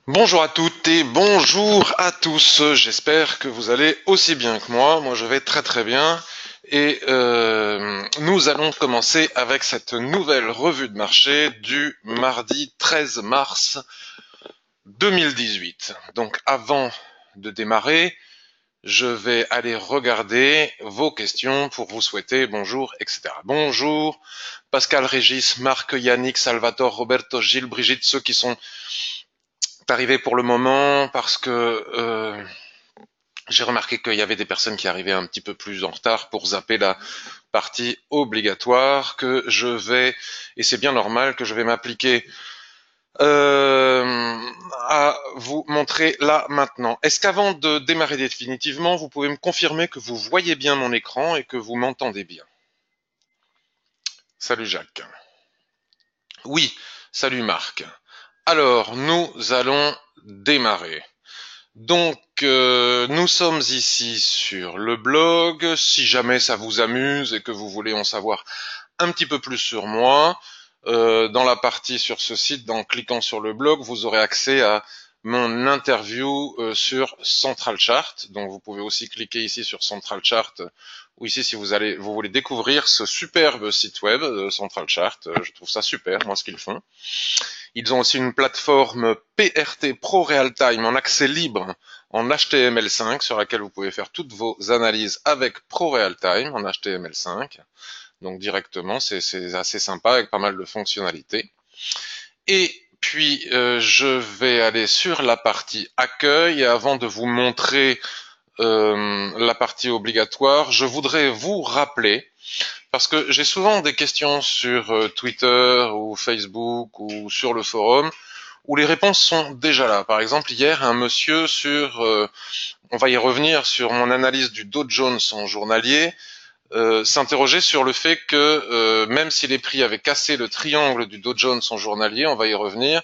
Bonjour à toutes et bonjour à tous. J'espère que vous allez aussi bien que moi. Moi, je vais très très bien. Et nous allons commencer avec cette nouvelle revue de marché du mardi 13 mars 2018. Donc, avant de démarrer, je vais aller regarder vos questions pour vous souhaiter bonjour, etc. Bonjour, Pascal, Régis, Marc, Yannick, Salvatore, Roberto, Gilles, Brigitte, ceux qui sont arrivé pour le moment parce que j'ai remarqué qu'il y avait des personnes qui arrivaient un petit peu plus en retard pour zapper la partie obligatoire que je vais, et c'est bien normal que je vais m'appliquer à vous montrer là maintenant. Est-ce qu'avant de démarrer définitivement, vous pouvez me confirmer que vous voyez bien mon écran et que vous m'entendez bien? Salut Jacques. Oui, salut Marc. Alors, nous allons démarrer. Donc, nous sommes ici sur le blog. Si jamais ça vous amuse et que vous voulez en savoir un petit peu plus sur moi, dans la partie sur ce site, en cliquant sur le blog, vous aurez accès à mon interview sur Central Chart. Donc, vous pouvez aussi cliquer ici sur Central Chart, ou ici si vous voulez découvrir ce superbe site web Central Chart. Je trouve ça super, moi, ce qu'ils font. Ils ont aussi une plateforme PRT Pro Realtime en accès libre en HTML5 sur laquelle vous pouvez faire toutes vos analyses avec Pro Realtime en HTML5. Donc directement, c'est assez sympa avec pas mal de fonctionnalités. Et puis, je vais aller sur la partie accueil et avant de vous montrer la partie obligatoire, je voudrais vous rappeler parce que j'ai souvent des questions sur Twitter ou Facebook ou sur le forum où les réponses sont déjà là. Par exemple, hier, un monsieur on va y revenir, sur mon analyse du Dow Jones en journalier, s'interrogeait sur le fait que même si les prix avaient cassé le triangle du Dow Jones en journalier, on va y revenir,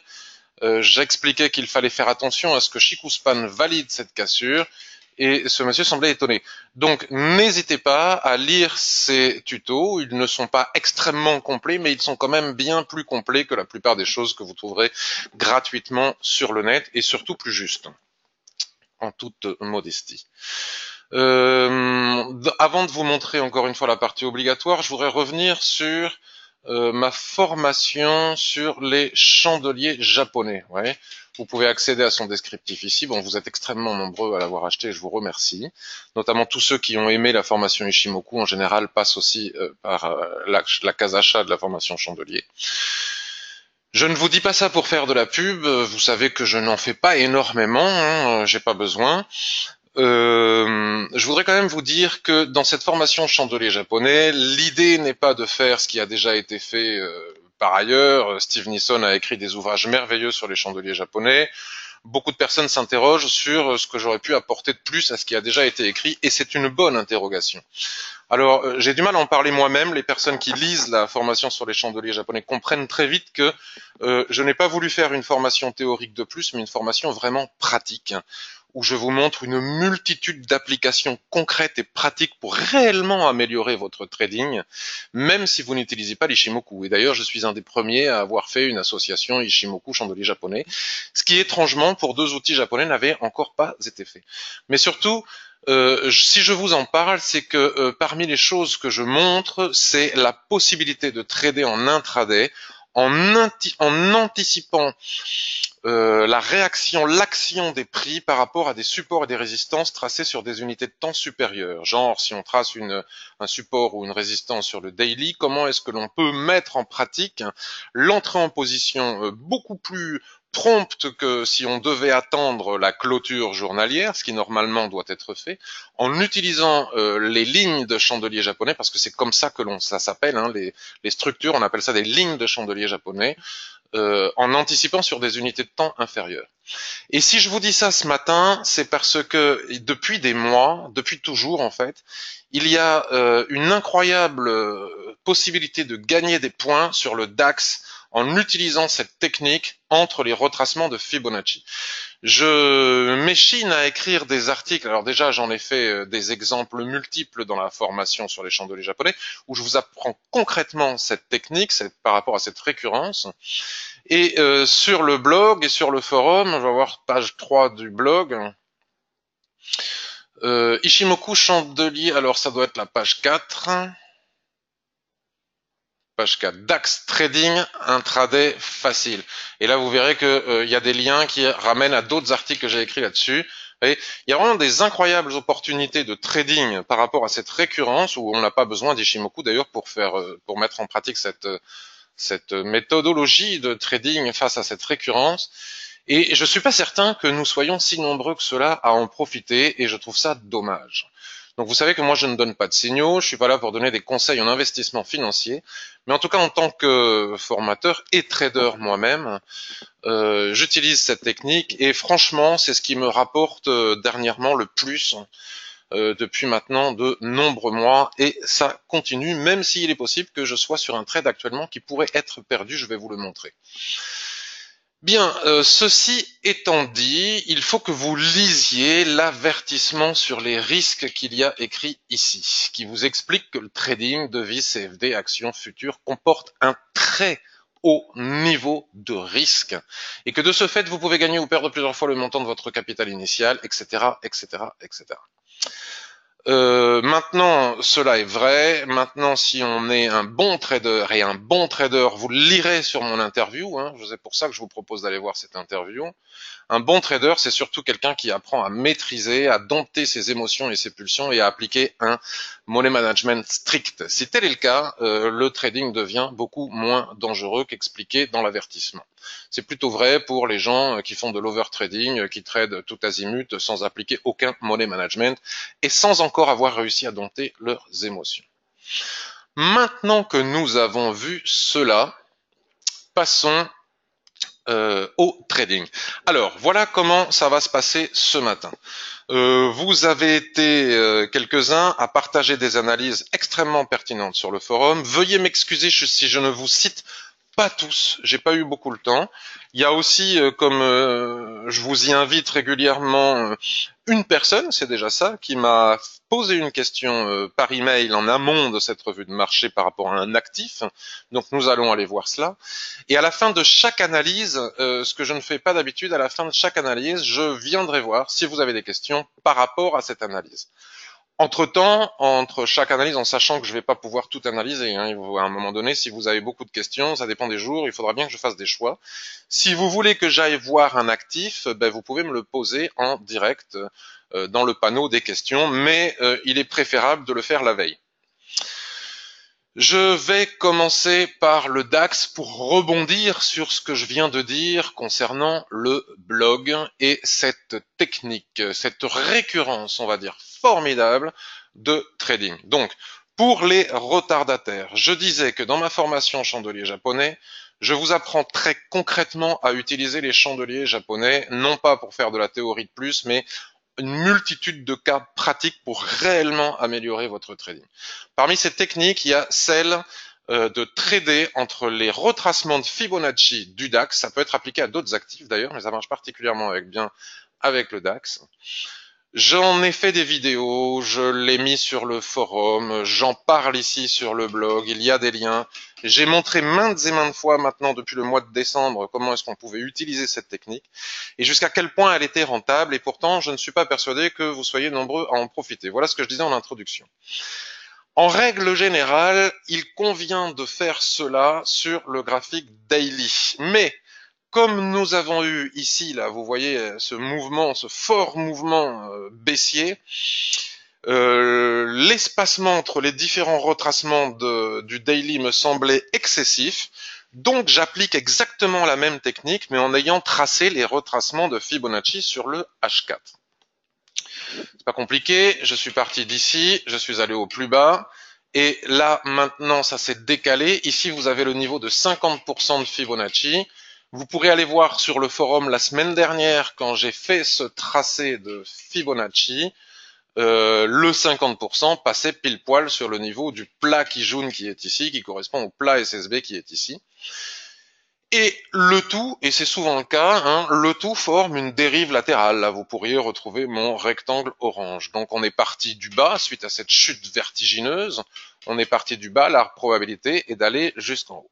j'expliquais qu'il fallait faire attention à ce que Chic Ousmane valide cette cassure et ce monsieur semblait étonné. Donc n'hésitez pas à lire ces tutos, ils ne sont pas extrêmement complets, mais ils sont quand même bien plus complets que la plupart des choses que vous trouverez gratuitement sur le net et surtout plus justes, en toute modestie. Avant de vous montrer encore une fois la partie obligatoire, je voudrais revenir sur ma formation sur les chandeliers japonais. Ouais. Vous pouvez accéder à son descriptif ici. Bon, vous êtes extrêmement nombreux à l'avoir acheté, je vous remercie. Notamment tous ceux qui ont aimé la formation Ishimoku, en général, passent aussi par la case achat de la formation chandelier. Je ne vous dis pas ça pour faire de la pub, vous savez que je n'en fais pas énormément, hein, j'ai pas besoin. Je voudrais quand même vous dire que dans cette formation chandelier japonais, l'idée n'est pas de faire ce qui a déjà été fait par ailleurs. Steve Nisson a écrit des ouvrages merveilleux sur les chandeliers japonais. Beaucoup de personnes s'interrogent sur ce que j'aurais pu apporter de plus à ce qui a déjà été écrit, et c'est une bonne interrogation. Alors, j'ai du mal à en parler moi-même. Les personnes qui lisent la formation sur les chandeliers japonais comprennent très vite que je n'ai pas voulu faire une formation théorique de plus, mais une formation vraiment pratique, où je vous montre une multitude d'applications concrètes et pratiques pour réellement améliorer votre trading, même si vous n'utilisez pas l'Ishimoku. Et d'ailleurs, je suis un des premiers à avoir fait une association Ishimoku chandelier japonais, ce qui étrangement, pour deux outils japonais, n'avait encore pas été fait. Mais surtout, si je vous en parle, c'est que parmi les choses que je montre, c'est la possibilité de trader en intraday en anticipant la réaction, l'action des prix par rapport à des supports et des résistances tracés sur des unités de temps supérieures. Genre, si on trace un support ou une résistance sur le daily, comment est-ce que l'on peut mettre en pratique l'entrée en position beaucoup plus prompte que si on devait attendre la clôture journalière, ce qui normalement doit être fait, en utilisant les lignes de chandelier japonais, parce que c'est comme ça que ça s'appelle, hein, les structures, on appelle ça des lignes de chandelier japonais, en anticipant sur des unités de temps inférieures. Et si je vous dis ça ce matin, c'est parce que depuis des mois, depuis toujours en fait, il y a une incroyable possibilité de gagner des points sur le DAX en utilisant cette technique entre les retracements de Fibonacci. Je m'échine à écrire des articles. Alors déjà, j'en ai fait des exemples multiples dans la formation sur les chandeliers japonais, où je vous apprends concrètement cette technique par rapport à cette récurrence. Et sur le blog et sur le forum, on va voir page 3 du blog. Ishimoku chandelier, alors ça doit être la page 4. Page 4, DAX Trading, intraday facile. Et là, vous verrez qu'il y a des liens qui ramènent à d'autres articles que j'ai écrits là-dessus. Il y a vraiment des incroyables opportunités de trading par rapport à cette récurrence, où on n'a pas besoin d'Ishimoku d'ailleurs pour mettre en pratique cette méthodologie de trading face à cette récurrence. Et je suis pas certain que nous soyons si nombreux que cela à en profiter, et je trouve ça dommage. Donc vous savez que moi je ne donne pas de signaux, je suis pas là pour donner des conseils en investissement financier, mais en tout cas en tant que formateur et trader moi-même, j'utilise cette technique et franchement c'est ce qui me rapporte dernièrement le plus depuis maintenant de nombreux mois, et ça continue même s'il est possible que je sois sur un trade actuellement qui pourrait être perdu, je vais vous le montrer. Bien, ceci étant dit, il faut que vous lisiez l'avertissement sur les risques qu'il y a écrit ici, qui vous explique que le trading, devises, CFD, actions futures comporte un très haut niveau de risque, et que de ce fait, vous pouvez gagner ou perdre plusieurs fois le montant de votre capital initial, etc., etc., etc. Maintenant, cela est vrai. Maintenant, si on est un bon trader, et un bon trader, vous le lirez sur mon interview, hein, c'est pour ça que je vous propose d'aller voir cette interview. Un bon trader, c'est surtout quelqu'un qui apprend à maîtriser, à dompter ses émotions et ses pulsions et à appliquer un money management strict. Si tel est le cas, le trading devient beaucoup moins dangereux qu'expliqué dans l'avertissement. C'est plutôt vrai pour les gens qui font de l'overtrading, qui tradent tout azimut sans appliquer aucun money management et sans encore avoir réussi à dompter leurs émotions. Maintenant que nous avons vu cela, passons au trading. Alors, voilà comment ça va se passer ce matin. Vous avez été quelques-uns à partager des analyses extrêmement pertinentes sur le forum. Veuillez m'excuser si je ne vous cite pas tous, j'ai pas eu beaucoup le temps. Il y a aussi, comme je vous y invite régulièrement, une personne, c'est déjà ça, qui m'a posé une question par email en amont de cette revue de marché par rapport à un actif. Donc nous allons aller voir cela. Et à la fin de chaque analyse, ce que je ne fais pas d'habitude, à la fin de chaque analyse, je viendrai voir si vous avez des questions par rapport à cette analyse. Entre-temps, entre chaque analyse, en sachant que je ne vais pas pouvoir tout analyser, hein, à un moment donné, si vous avez beaucoup de questions, ça dépend des jours, il faudra bien que je fasse des choix. Si vous voulez que j'aille voir un actif, vous pouvez me le poser en direct dans le panneau des questions, mais il est préférable de le faire la veille. Je vais commencer par le DAX pour rebondir sur ce que je viens de dire concernant le blog et cette technique, cette récurrence, on va dire, formidable de trading. Donc, pour les retardataires, je disais que dans ma formation chandelier japonais, je vous apprends très concrètement à utiliser les chandeliers japonais, non pas pour faire de la théorie de plus, mais une multitude de cas pratiques pour réellement améliorer votre trading. Parmi ces techniques, il y a celle de trader entre les retracements de Fibonacci du DAX. Ça peut être appliqué à d'autres actifs d'ailleurs, mais ça marche particulièrement bien avec le DAX. J'en ai fait des vidéos, je l'ai mis sur le forum, j'en parle ici sur le blog, il y a des liens. J'ai montré maintes et maintes fois maintenant depuis le mois de décembre comment est-ce qu'on pouvait utiliser cette technique et jusqu'à quel point elle était rentable, et pourtant je ne suis pas persuadé que vous soyez nombreux à en profiter. Voilà ce que je disais en introduction. En règle générale, il convient de faire cela sur le graphique daily, mais comme nous avons eu ici, là, vous voyez ce mouvement, ce fort mouvement baissier, l'espacement entre les différents retracements du daily me semblait excessif, donc j'applique exactement la même technique, mais en ayant tracé les retracements de Fibonacci sur le H4. C'est pas compliqué, je suis parti d'ici, je suis allé au plus bas, et là maintenant ça s'est décalé. Ici vous avez le niveau de 50% de Fibonacci. Vous pourrez aller voir sur le forum la semaine dernière quand j'ai fait ce tracé de Fibonacci, le 50% passait pile poil sur le niveau du plat Kijun qui est ici, qui correspond au plat SSB qui est ici. Et le tout, et c'est souvent le cas, hein, le tout forme une dérive latérale. Là, vous pourriez retrouver mon rectangle orange. Donc on est parti du bas, suite à cette chute vertigineuse, on est parti du bas, la probabilité est d'aller jusqu'en haut.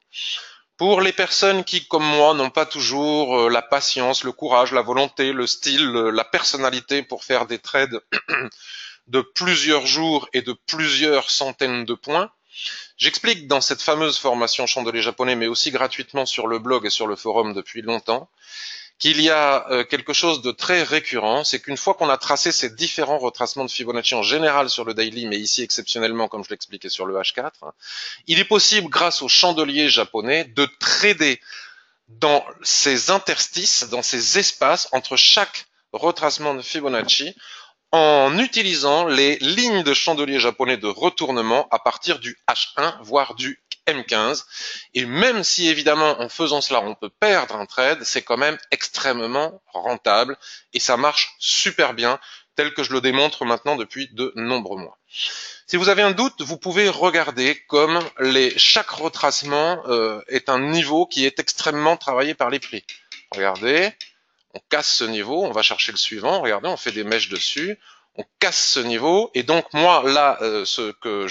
Pour les personnes qui, comme moi, n'ont pas toujours la patience, le courage, la volonté, le style, la personnalité pour faire des trades de plusieurs jours et de plusieurs centaines de points, j'explique dans cette fameuse formation chandelier japonais, mais aussi gratuitement sur le blog et sur le forum depuis longtemps, qu'il y a quelque chose de très récurrent, c'est qu'une fois qu'on a tracé ces différents retracements de Fibonacci en général sur le daily, mais ici exceptionnellement, comme je l'expliquais sur le H4, il est possible, grâce au chandelier japonais, de trader dans ces interstices, dans ces espaces entre chaque retracement de Fibonacci, en utilisant les lignes de chandelier japonais de retournement à partir du H1, voire du M15. Et même si évidemment en faisant cela on peut perdre un trade, c'est quand même extrêmement rentable et ça marche super bien, tel que je le démontre maintenant depuis de nombreux mois. Si vous avez un doute, vous pouvez regarder comme chaque retracement est un niveau qui est extrêmement travaillé par les plis. Regardez, on casse ce niveau, on va chercher le suivant, regardez, on fait des mèches dessus, on casse ce niveau, et donc moi, là, ce que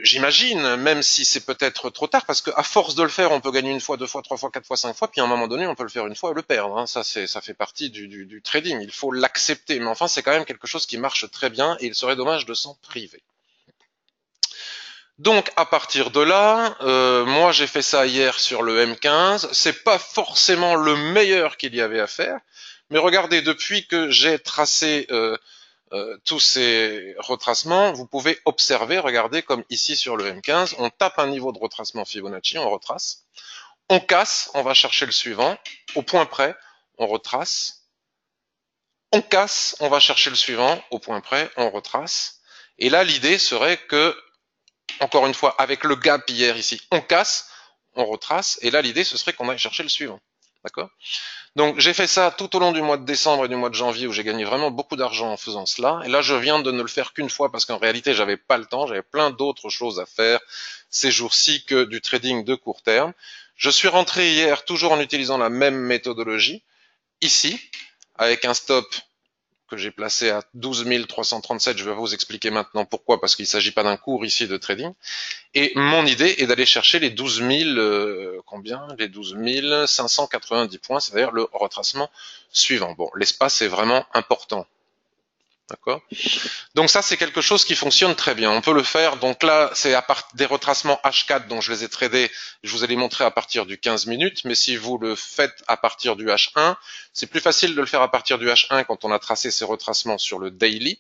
j'imagine, même si c'est peut-être trop tard, parce qu'à force de le faire, on peut gagner une fois, deux fois, trois fois, quatre fois, cinq fois, puis à un moment donné, on peut le faire une fois et le perdre. Hein. Ça fait partie du trading, il faut l'accepter, mais enfin, c'est quand même quelque chose qui marche très bien, et il serait dommage de s'en priver. Donc à partir de là, moi j'ai fait ça hier sur le M15. C'est pas forcément le meilleur qu'il y avait à faire, mais regardez, depuis que j'ai tracé tous ces retracements, vous pouvez observer, regardez comme ici sur le M15, on tape un niveau de retracement Fibonacci, on retrace, on casse, on va chercher le suivant, au point près, on retrace, on casse, on va chercher le suivant, au point près, on retrace. Et là l'idée serait que encore une fois, avec le gap hier ici, on casse, on retrace, et là l'idée ce serait qu'on aille chercher le suivant. D'accord? Donc j'ai fait ça tout au long du mois de décembre et du mois de janvier où j'ai gagné vraiment beaucoup d'argent en faisant cela. Et là je viens de ne le faire qu'une fois parce qu'en réalité j'avais pas le temps, j'avais plein d'autres choses à faire ces jours-ci que du trading de court terme. Je suis rentré hier toujours en utilisant la même méthodologie, ici, avec un stop que j'ai placé à 12 337. Je vais vous expliquer maintenant pourquoi, parce qu'il ne s'agit pas d'un cours ici de trading. Et mon idée est d'aller chercher les 12 000, combien? Les 12 590 points, c'est d'ailleurs le retracement suivant. Bon, l'espace est vraiment important. D'accord? Donc ça, c'est quelque chose qui fonctionne très bien. On peut le faire. Donc là, c'est à partir des retracements H4 dont je les ai tradés. Je vous ai les montrés à partir du 15 minutes. Mais si vous le faites à partir du H1, c'est plus facile de le faire à partir du H1 quand on a tracé ces retracements sur le daily.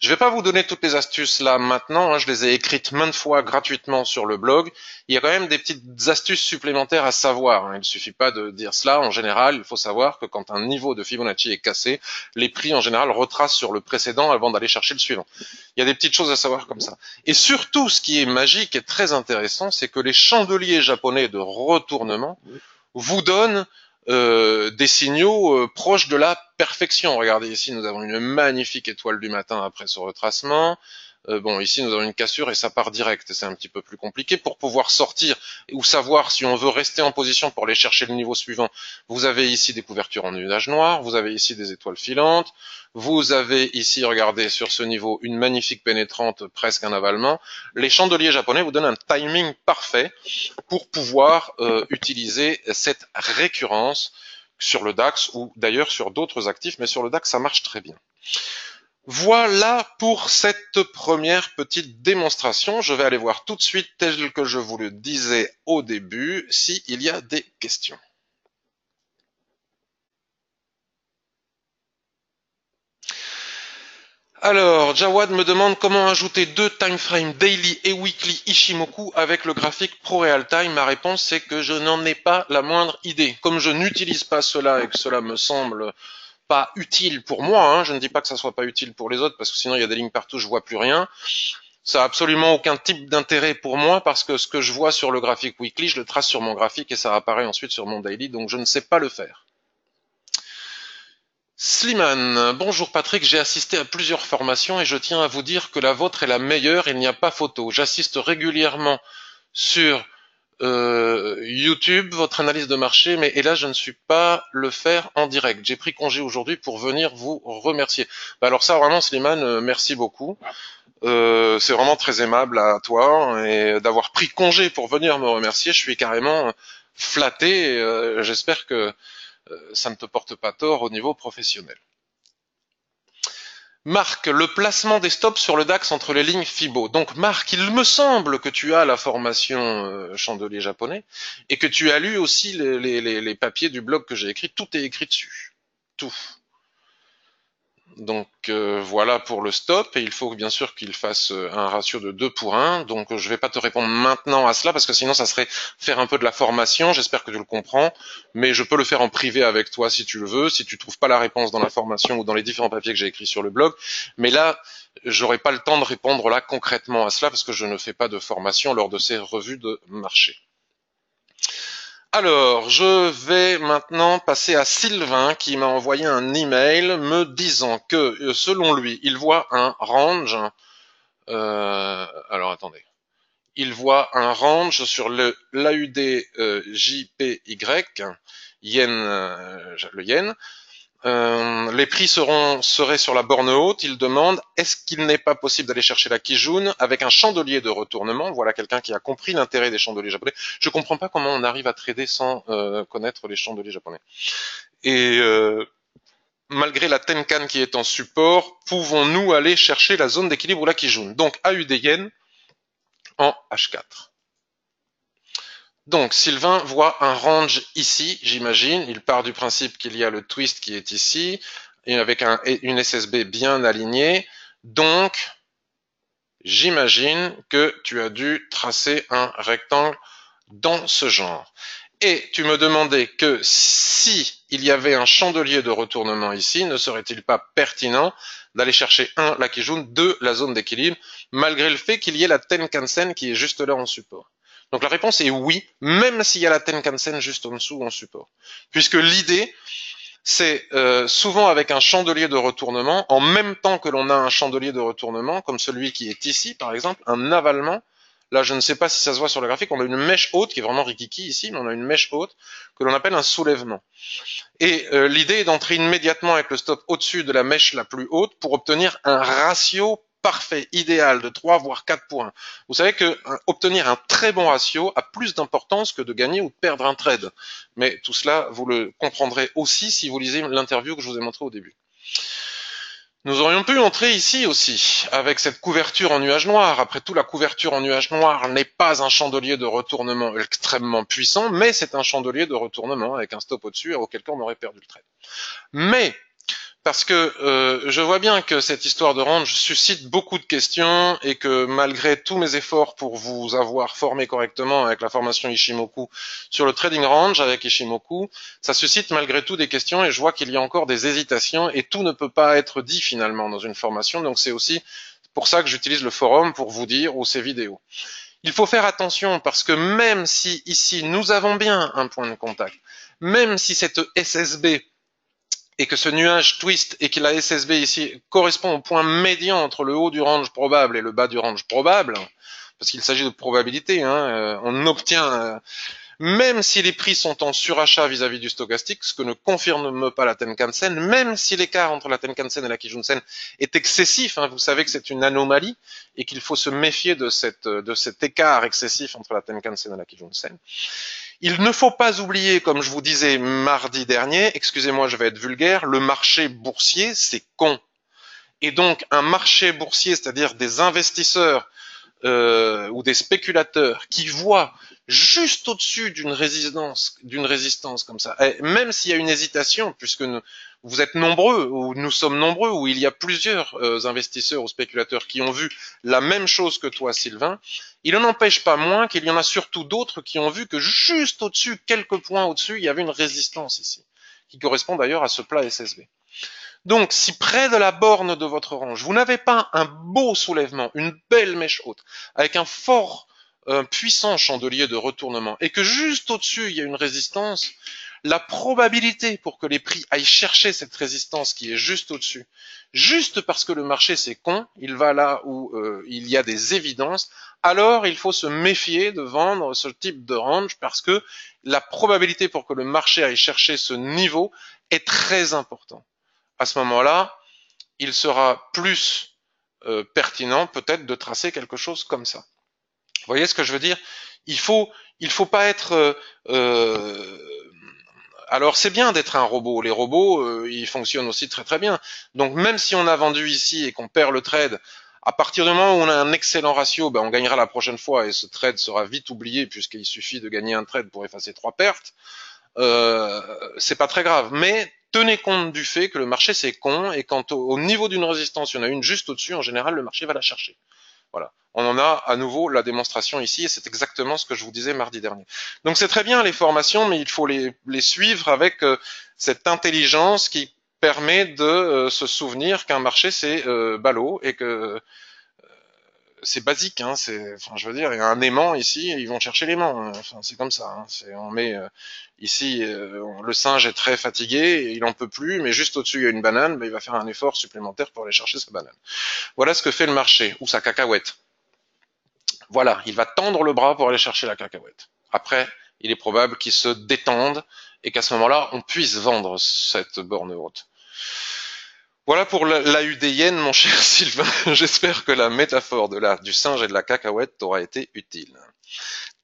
Je ne vais pas vous donner toutes les astuces là maintenant, hein, je les ai écrites maintes fois gratuitement sur le blog. Il y a quand même des petites astuces supplémentaires à savoir. Hein. Il ne suffit pas de dire cela. En général, il faut savoir que quand un niveau de Fibonacci est cassé, les prix en général retracent sur le précédent avant d'aller chercher le suivant. Il y a des petites choses à savoir comme ça. Et surtout, ce qui est magique et très intéressant, c'est que les chandeliers japonais de retournement vous donnent des signaux proches de la perfection. Regardez ici, nous avons une magnifique étoile du matin après ce retracement. Bon, ici nous avons une cassure et ça part direct. C'est un petit peu plus compliqué pour pouvoir sortir ou savoir si on veut rester en position pour aller chercher le niveau suivant. Vous avez ici des couvertures en nuages noirs, vous avez ici des étoiles filantes, vous avez ici, regardez, sur ce niveau, une magnifique pénétrante, presque un avalement. Les chandeliers japonais vous donnent un timing parfait pour pouvoir utiliser cette récurrence sur le DAX ou d'ailleurs sur d'autres actifs, mais sur le DAX ça marche très bien. Voilà pour cette première petite démonstration. Je vais aller voir tout de suite, tel que je vous le disais au début, s'il y a des questions. Alors, Jawad me demande comment ajouter deux timeframes daily et weekly Ishimoku avec le graphique Pro Real Time. Ma réponse c'est que je n'en ai pas la moindre idée. Comme je n'utilise pas cela et que cela me semble pas utile pour moi, hein, je ne dis pas que ça soit pas utile pour les autres parce que sinon il y a des lignes partout, je vois plus rien. Ça a absolument aucun type d'intérêt pour moi parce que ce que je vois sur le graphique weekly, je le trace sur mon graphique et ça apparaît ensuite sur mon daily, donc je ne sais pas le faire. Slimane, bonjour Patrick, j'ai assisté à plusieurs formations et je tiens à vous dire que la vôtre est la meilleure, il n'y a pas photo. J'assiste régulièrement sur YouTube, votre analyse de marché, mais hélas, je ne suis pas le faire en direct. J'ai pris congé aujourd'hui pour venir vous remercier. Bah alors ça, vraiment, Slimane, merci beaucoup. C'est vraiment très aimable à toi et d'avoir pris congé pour venir me remercier. Je suis carrément flatté. J'espère que ça ne te porte pas tort au niveau professionnel. Marc, le placement des stops sur le DAX entre les lignes Fibo. Donc Marc, il me semble que tu as la formation chandelier japonais et que tu as lu aussi les papiers du blog que j'ai écrit. Tout est écrit dessus. Tout. Donc voilà pour le stop, et il faut bien sûr qu'il fasse un ratio de 2 pour 1. Donc je ne vais pas te répondre maintenant à cela parce que sinon ça serait faire un peu de la formation. J'espère que tu le comprends, mais je peux le faire en privé avec toi si tu le veux, si tu trouves pas la réponse dans la formation ou dans les différents papiers que j'ai écrits sur le blog. Mais là, j'aurai pas le temps de répondre là concrètement à cela parce que je ne fais pas de formation lors de ces revues de marché. Alors, je vais maintenant passer à Sylvain qui m'a envoyé un email me disant que, selon lui, il voit un range. Alors, attendez. Il voit un range sur l'AUD JPY, le yen. Les prix seraient sur la borne haute. Il demande, est-ce qu'il n'est pas possible d'aller chercher la Kijun avec un chandelier de retournement? Voilà quelqu'un qui a compris l'intérêt des chandeliers japonais. Je comprends pas comment on arrive à trader sans connaître les chandeliers japonais. Et malgré la Tenkan qui est en support, pouvons-nous aller chercher la zone d'équilibre ou la Kijun? Donc AUD yen en H4. Donc Sylvain voit un range ici, j'imagine. Il part du principe qu'il y a le twist qui est ici, et avec une SSB bien alignée. Donc, j'imagine que tu as dû tracer un rectangle dans ce genre. Et tu me demandais que si il y avait un chandelier de retournement ici, ne serait-il pas pertinent d'aller chercher 1, la Kijun, 2, la zone d'équilibre, malgré le fait qu'il y ait la Tenkan-sen qui est juste là en support. Donc la réponse est oui, même s'il y a la Tenkan-sen juste en dessous en support. Puisque l'idée, c'est souvent avec un chandelier de retournement, en même temps que l'on a un chandelier de retournement, comme celui qui est ici par exemple, un avalement. Là, je ne sais pas si ça se voit sur le graphique, on a une mèche haute qui est vraiment rikiki ici, mais on a une mèche haute que l'on appelle un soulèvement. Et l'idée est d'entrer immédiatement avec le stop au-dessus de la mèche la plus haute pour obtenir un ratio parfait, idéal de 3 voire 4 points. Vous savez que obtenir un très bon ratio a plus d'importance que de gagner ou de perdre un trade. Mais tout cela, vous le comprendrez aussi si vous lisez l'interview que je vous ai montrée au début. Nous aurions pu entrer ici aussi, avec cette couverture en nuage noir. Après tout, la couverture en nuage noir n'est pas un chandelier de retournement extrêmement puissant, mais c'est un chandelier de retournement avec un stop au-dessus, auquel cas on aurait perdu le trade. Mais parce que je vois bien que cette histoire de range suscite beaucoup de questions et que malgré tous mes efforts pour vous avoir formé correctement avec la formation Ishimoku sur le trading range avec Ishimoku, ça suscite malgré tout des questions et je vois qu'il y a encore des hésitations et tout ne peut pas être dit finalement dans une formation. Donc c'est aussi pour ça que j'utilise le forum pour vous dire ou ces vidéos. Il faut faire attention parce que même si ici nous avons bien un point de contact, même si cette SSB et que ce nuage twist et que la SSB ici correspond au point médian entre le haut du range probable et le bas du range probable, parce qu'il s'agit de probabilité, on obtient, même si les prix sont en surachat vis-à-vis du stochastique, ce que ne confirme pas la Tenkan-sen, même si l'écart entre la Tenkan-sen et la Kijun-sen est excessif, vous savez que c'est une anomalie et qu'il faut se méfier de cet écart excessif entre la Tenkan-sen et la Kijun-sen. Il ne faut pas oublier, comme je vous disais mardi dernier, excusez-moi, je vais être vulgaire, le marché boursier, c'est con. Et donc, un marché boursier, c'est-à-dire des investisseurs ou des spéculateurs qui voient juste au-dessus d'une résistance comme ça, et même s'il y a une hésitation, puisque vous êtes nombreux, ou nous sommes nombreux, ou il y a plusieurs investisseurs ou spéculateurs qui ont vu la même chose que toi, Sylvain, il n'en empêche pas moins qu'il y en a surtout d'autres qui ont vu que juste au-dessus, quelques points au-dessus, il y avait une résistance ici, qui correspond d'ailleurs à ce plat SSB. Donc, si près de la borne de votre range, vous n'avez pas un beau soulèvement, une belle mèche haute, avec un fort puissant chandelier de retournement, et que juste au-dessus, il y a une résistance, la probabilité pour que les prix aillent chercher cette résistance qui est juste au-dessus, juste parce que le marché c'est con, il va là où il y a des évidences, alors il faut se méfier de vendre ce type de range parce que la probabilité pour que le marché aille chercher ce niveau est très importante. À ce moment-là, il sera plus pertinent peut-être de tracer quelque chose comme ça. Vous voyez ce que je veux dire? Il faut pas être alors c'est bien d'être un robot. Les robots, ils fonctionnent aussi très très bien. Donc même si on a vendu ici et qu'on perd le trade, à partir du moment où on a un excellent ratio, ben on gagnera la prochaine fois et ce trade sera vite oublié puisqu'il suffit de gagner un trade pour effacer 3 pertes. C'est pas très grave. Mais tenez compte du fait que le marché c'est con et quand au niveau d'une résistance, il y en a une juste au-dessus, en général le marché va la chercher. Voilà. On en a à nouveau la démonstration ici et c'est exactement ce que je vous disais mardi dernier. Donc c'est très bien les formations, mais il faut les suivre avec cette intelligence qui permet de se souvenir qu'un marché c'est ballot et que c'est basique. Hein, enfin, je veux dire, il y a un aimant ici, et ils vont chercher l'aimant. Enfin, c'est comme ça. Hein, on met ici, le singe est très fatigué, il en peut plus, mais juste au-dessus il y a une banane, ben, il va faire un effort supplémentaire pour aller chercher sa banane. Voilà ce que fait le marché ou sa cacahuète. Voilà, il va tendre le bras pour aller chercher la cacahuète. Après, il est probable qu'il se détende et qu'à ce moment-là, on puisse vendre cette borne haute. Voilà pour l'AUDN, mon cher Sylvain. J'espère que la métaphore du singe et de la cacahuète t'aura été utile.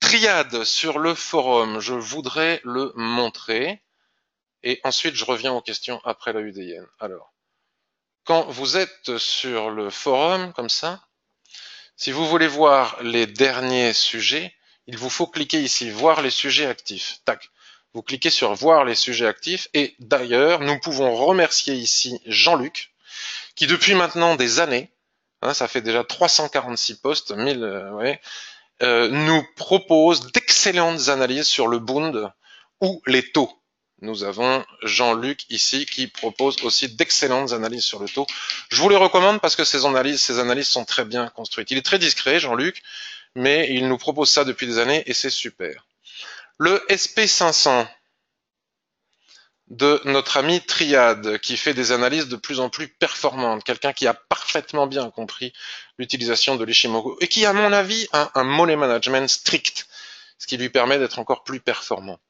Triade sur le forum, je voudrais le montrer. Et ensuite, je reviens aux questions après l'AUDN. Alors, quand vous êtes sur le forum, comme ça, si vous voulez voir les derniers sujets, il vous faut cliquer ici, voir les sujets actifs. Tac. Vous cliquez sur voir les sujets actifs et d'ailleurs, nous pouvons remercier ici Jean-Luc qui depuis maintenant des années, hein, ça fait déjà 346 posts, 1000, nous propose d'excellentes analyses sur le Bund ou les taux. Nous avons Jean-Luc ici qui propose aussi d'excellentes analyses sur le taux. Je vous les recommande parce que ces analyses sont très bien construites. Il est très discret, Jean-Luc, mais il nous propose ça depuis des années et c'est super. Le SP500 de notre ami Triade, qui fait des analyses de plus en plus performantes, quelqu'un qui a parfaitement bien compris l'utilisation de l'Ishimoku et qui, à mon avis, a un money management strict, ce qui lui permet d'être encore plus performant.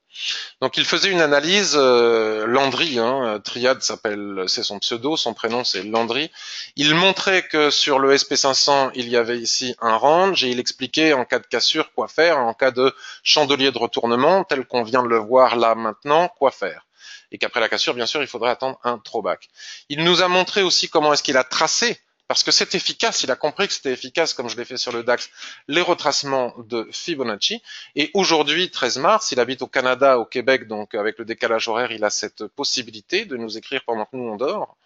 Donc il faisait une analyse, Landry, hein, Triade s'appelle, c'est son pseudo, son prénom c'est Landry. Il montrait que sur le SP500, il y avait ici un range et il expliquait en cas de cassure quoi faire, en cas de chandelier de retournement, tel qu'on vient de le voir là maintenant, quoi faire. Et qu'après la cassure, bien sûr, il faudrait attendre un throwback. Il nous a montré aussi comment est-ce qu'il a tracé, parce que c'est efficace, il a compris que c'était efficace, comme je l'ai fait sur le DAX, les retracements de Fibonacci. Et aujourd'hui, 13 mars, il habite au Canada, au Québec, donc avec le décalage horaire, il a cette possibilité de nous écrire pendant que nous on dort.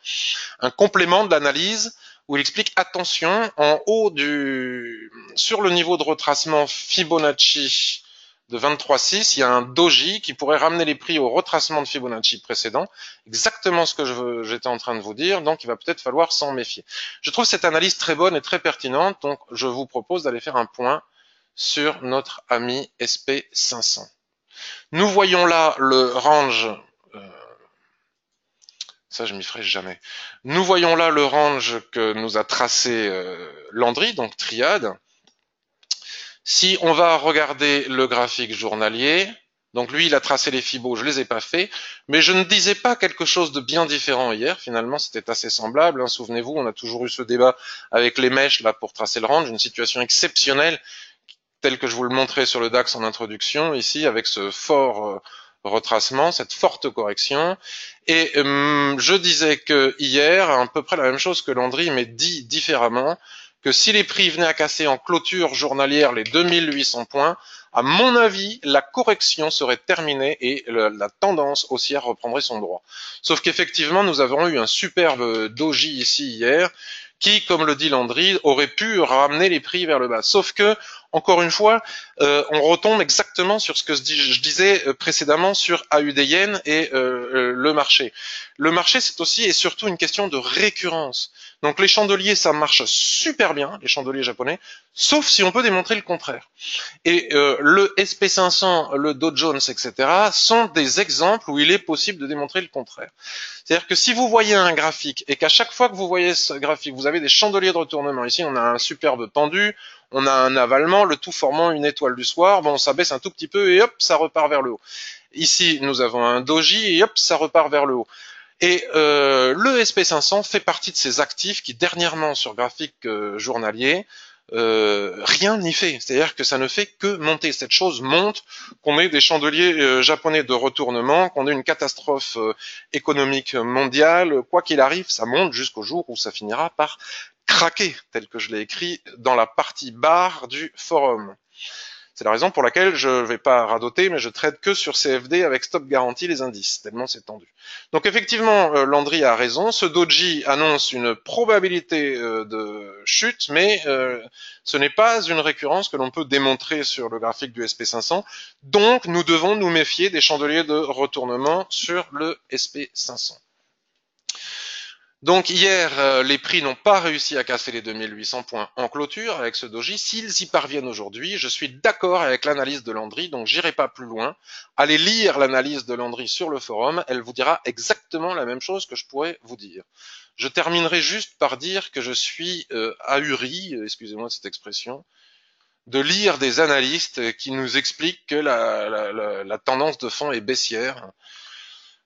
Un complément de l'analyse où il explique, attention, en haut sur le niveau de retracement Fibonacci de 23,6, il y a un doji qui pourrait ramener les prix au retracement de Fibonacci précédent, exactement ce que j'étais en train de vous dire, donc il va peut-être falloir s'en méfier. Je trouve cette analyse très bonne et très pertinente, donc je vous propose d'aller faire un point sur notre ami SP500. Nous voyons là le range, ça je m'y ferai jamais, nous voyons là le range que nous a tracé Landry, donc Triade. Si on va regarder le graphique journalier, donc lui il a tracé les fibos, je les ai pas fait, mais je ne disais pas quelque chose de bien différent hier, finalement c'était assez semblable, hein. Souvenez-vous, on a toujours eu ce débat avec les mèches là pour tracer le range, une situation exceptionnelle, telle que je vous le montrais sur le DAX en introduction, ici avec ce fort retracement, cette forte correction, et je disais que hier, à peu près la même chose que Landry, mais dit différemment, que si les prix venaient à casser en clôture journalière les 2800 points, à mon avis, la correction serait terminée et la tendance haussière reprendrait son droit. Sauf qu'effectivement, nous avons eu un superbe doji ici hier, qui, comme le dit Landry, aurait pu ramener les prix vers le bas. Sauf que, encore une fois, on retombe exactement sur ce que je disais précédemment sur AUDN et le marché. Le marché, c'est aussi et surtout une question de récurrence. Donc les chandeliers, ça marche super bien, les chandeliers japonais, sauf si on peut démontrer le contraire. Et le SP500, le Dow Jones, etc. sont des exemples où il est possible de démontrer le contraire. C'est-à-dire que si vous voyez un graphique et qu'à chaque fois que vous voyez ce graphique, vous avez des chandeliers de retournement. Ici, on a un superbe pendu, on a un avalement, le tout formant une étoile du soir. Bon, ça baisse un tout petit peu et hop, ça repart vers le haut. Ici, nous avons un doji et hop, ça repart vers le haut. Et le SP500 fait partie de ces actifs qui, dernièrement, sur graphique journalier, rien n'y fait. C'est-à-dire que ça ne fait que monter. Cette chose monte, qu'on ait des chandeliers japonais de retournement, qu'on ait une catastrophe économique mondiale, quoi qu'il arrive, ça monte jusqu'au jour où ça finira par craquer, tel que je l'ai écrit dans la partie barre du forum. C'est la raison pour laquelle je ne vais pas radoter, mais je traite que sur CFD avec stop garantie les indices, tellement c'est tendu. Donc effectivement, Landry a raison, ce doji annonce une probabilité de chute, mais ce n'est pas une récurrence que l'on peut démontrer sur le graphique du SP500, donc nous devons nous méfier des chandeliers de retournement sur le SP500. Donc hier, les prix n'ont pas réussi à casser les 2800 points en clôture avec ce doji. S'ils y parviennent aujourd'hui, je suis d'accord avec l'analyse de Landry, donc j'irai pas plus loin. Allez lire l'analyse de Landry sur le forum, elle vous dira exactement la même chose que je pourrais vous dire. Je terminerai juste par dire que je suis ahuri, excusez-moi cette expression, de lire des analystes qui nous expliquent que la tendance de fond est baissière,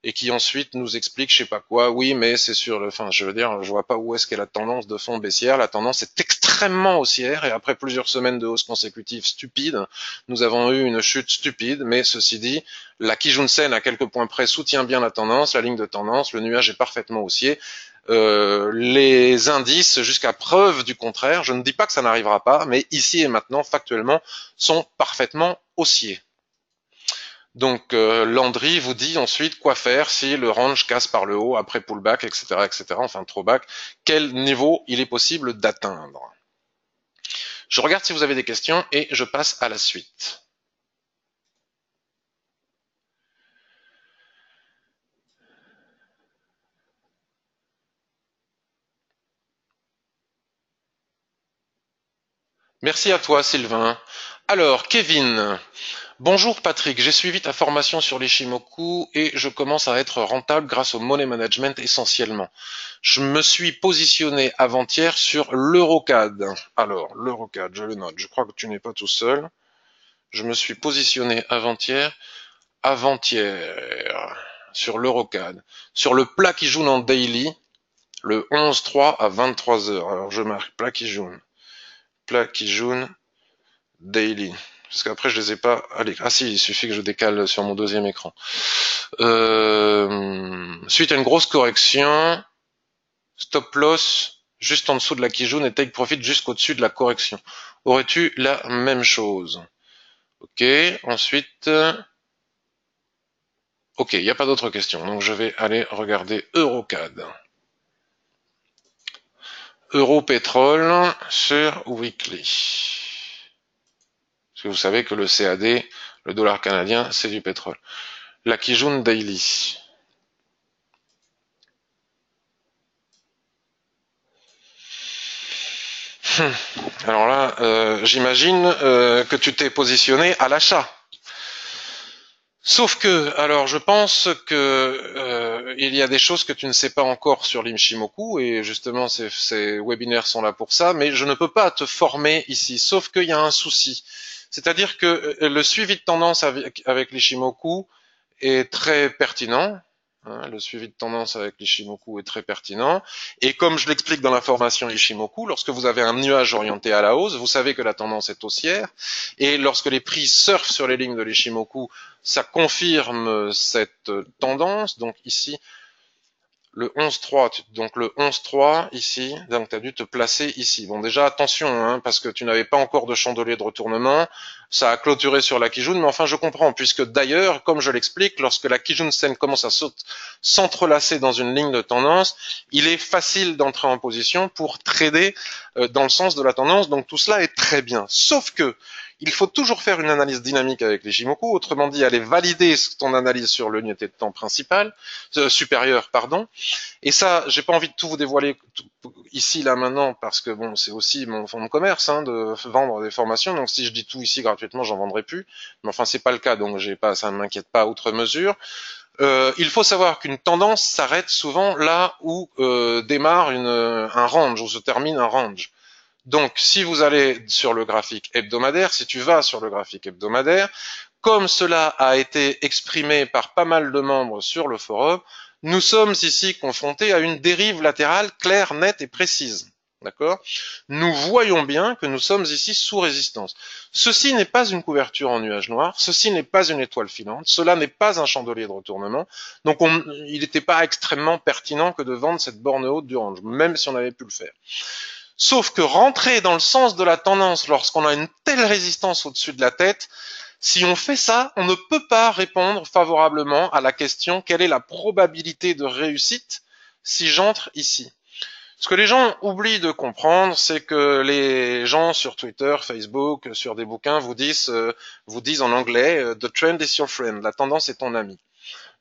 et qui ensuite nous explique je sais pas quoi, oui mais c'est sur le, enfin je veux dire, je vois pas où est-ce qu'est la tendance de fond baissière, la tendance est extrêmement haussière et après plusieurs semaines de hausse consécutive stupide, nous avons eu une chute stupide, mais ceci dit, la Kijun-sen à quelques points près soutient bien la tendance, la ligne de tendance, le nuage est parfaitement haussier, les indices jusqu'à preuve du contraire, je ne dis pas que ça n'arrivera pas, mais ici et maintenant factuellement sont parfaitement haussiers. Donc Landry vous dit ensuite quoi faire si le range casse par le haut après pullback, etc., etc., enfin throwback, quel niveau il est possible d'atteindre. Je regarde si vous avez des questions et je passe à la suite. Merci à toi Sylvain. Alors Kevin, bonjour Patrick, j'ai suivi ta formation sur l'Ishimoku et je commence à être rentable grâce au money management essentiellement. Je me suis positionné avant-hier sur l'Eurocad. Alors, l'Eurocad, je le note, je crois que tu n'es pas tout seul. Je me suis positionné avant-hier sur l'Eurocad. Sur le plat qui joue en daily, le 11-3 à 23 heures. Alors je marque plat qui joue daily. Parce qu'après je les ai pas. Allez, ah si, il suffit que je décale sur mon deuxième écran. Suite à une grosse correction, stop loss juste en dessous de la Kijun et take profit jusqu'au-dessus de la correction. Aurais-tu la même chose? Ok, ensuite. Ok, il n'y a pas d'autres questions, donc je vais aller regarder Eurocad. Europétrole sur Weekly. Parce que vous savez que le CAD, le dollar canadien, c'est du pétrole. La Kijun Daily. Alors là, j'imagine que tu t'es positionné à l'achat. Sauf que, alors je pense que il y a des choses que tu ne sais pas encore sur l'Ishimoku et justement ces webinaires sont là pour ça, mais je ne peux pas te former ici. Sauf qu'il y a un souci, c'est-à-dire que le suivi de tendance avec l'Ishimoku est très pertinent. Le suivi de tendance avec l'Ishimoku est très pertinent. Et comme je l'explique dans la formation Ishimoku, lorsque vous avez un nuage orienté à la hausse, vous savez que la tendance est haussière. Et lorsque les prix surfent sur les lignes de l'Ishimoku, ça confirme cette tendance. Donc ici, le 11-3, donc le 11-3 ici, donc tu as dû te placer ici. Bon déjà attention, hein, parce que tu n'avais pas encore de chandelier de retournement, ça a clôturé sur la Kijun, mais enfin je comprends, puisque d'ailleurs, comme je l'explique, lorsque la Kijun-sen commence à s'entrelacer dans une ligne de tendance, il est facile d'entrer en position pour trader dans le sens de la tendance, donc tout cela est très bien. Sauf que il faut toujours faire une analyse dynamique avec l'Ichimoku, autrement dit, aller valider ton analyse sur l'unité de temps principale, supérieure, pardon. Et ça, j'ai pas envie de tout vous dévoiler ici, là, maintenant, parce que bon, c'est aussi mon fonds de commerce, hein, de vendre des formations. Donc, si je dis tout ici gratuitement, j'en vendrai plus. Mais enfin, c'est pas le cas, donc ça ne m'inquiète pas outre mesure. Il faut savoir qu'une tendance s'arrête souvent là où démarre un range, où se termine un range. Donc, si vous allez sur le graphique hebdomadaire, si tu vas sur le graphique hebdomadaire, comme cela a été exprimé par pas mal de membres sur le forum, nous sommes ici confrontés à une dérive latérale claire, nette et précise. D'accord? Nous voyons bien que nous sommes ici sous résistance. Ceci n'est pas une couverture en nuage noir, ceci n'est pas une étoile filante, cela n'est pas un chandelier de retournement, donc il n'était pas extrêmement pertinent que de vendre cette borne haute du range, même si on avait pu le faire. Sauf que rentrer dans le sens de la tendance lorsqu'on a une telle résistance au-dessus de la tête, si on fait ça, on ne peut pas répondre favorablement à la question quelle est la probabilité de réussite si j'entre ici. Ce que les gens oublient de comprendre, c'est que les gens sur Twitter, Facebook, sur des bouquins vous disent en anglais The trend is your friend, la tendance est ton ami.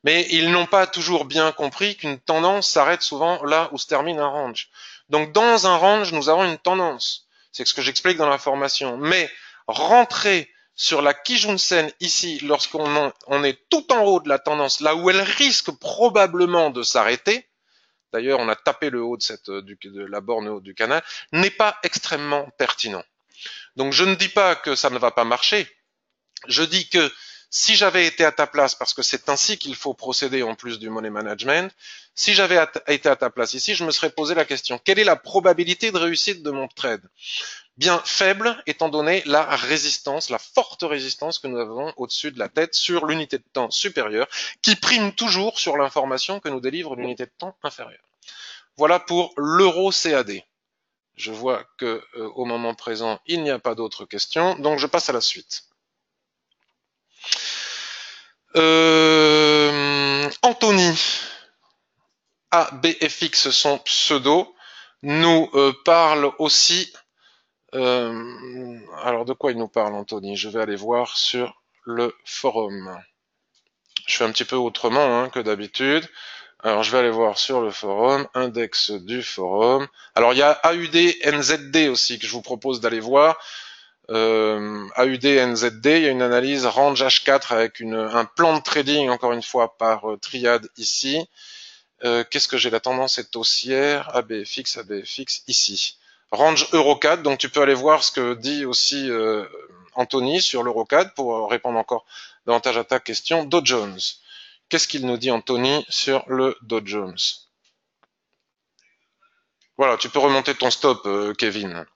Mais ils n'ont pas toujours bien compris qu'une tendance s'arrête souvent là où se termine un range. Donc dans un range, nous avons une tendance. C'est ce que j'explique dans la formation. Mais rentrer sur la Kijun-sen ici, lorsqu'on est tout en haut de la tendance, là où elle risque probablement de s'arrêter, d'ailleurs on a tapé le haut de la borne haute du canal, n'est pas extrêmement pertinent. Donc je ne dis pas que ça ne va pas marcher, je dis que si j'avais été à ta place, parce que c'est ainsi qu'il faut procéder en plus du money management, si j'avais été à ta place ici, je me serais posé la question, quelle est la probabilité de réussite de mon trade? Bien faible, étant donné la résistance, la forte résistance que nous avons au-dessus de la tête sur l'unité de temps supérieure, qui prime toujours sur l'information que nous délivre l'unité de temps inférieure. Voilà pour l'euro CAD. Je vois que au moment présent, il n'y a pas d'autres questions, donc je passe à la suite. Anthony, ABFX, son pseudo, nous parle aussi. Alors de quoi il nous parle, Anthony? Je vais aller voir sur le forum. Je fais un petit peu autrement que d'habitude. Alors je vais aller voir sur le forum, index du forum. Alors il y a AUD NZD aussi que je vous propose d'aller voir. AUD NZD, il y a une analyse range H4 avec un plan de trading encore une fois par triade ici. Qu'est-ce que j'ai? La tendance est haussière, ABFX ici. Range EuroCAD, donc tu peux aller voir ce que dit aussi Anthony sur l'EuroCAD pour répondre encore davantage à ta question. Dow Jones. Qu'est-ce qu'il nous dit Anthony sur le Dow Jones? Voilà, tu peux remonter ton stop, Kevin.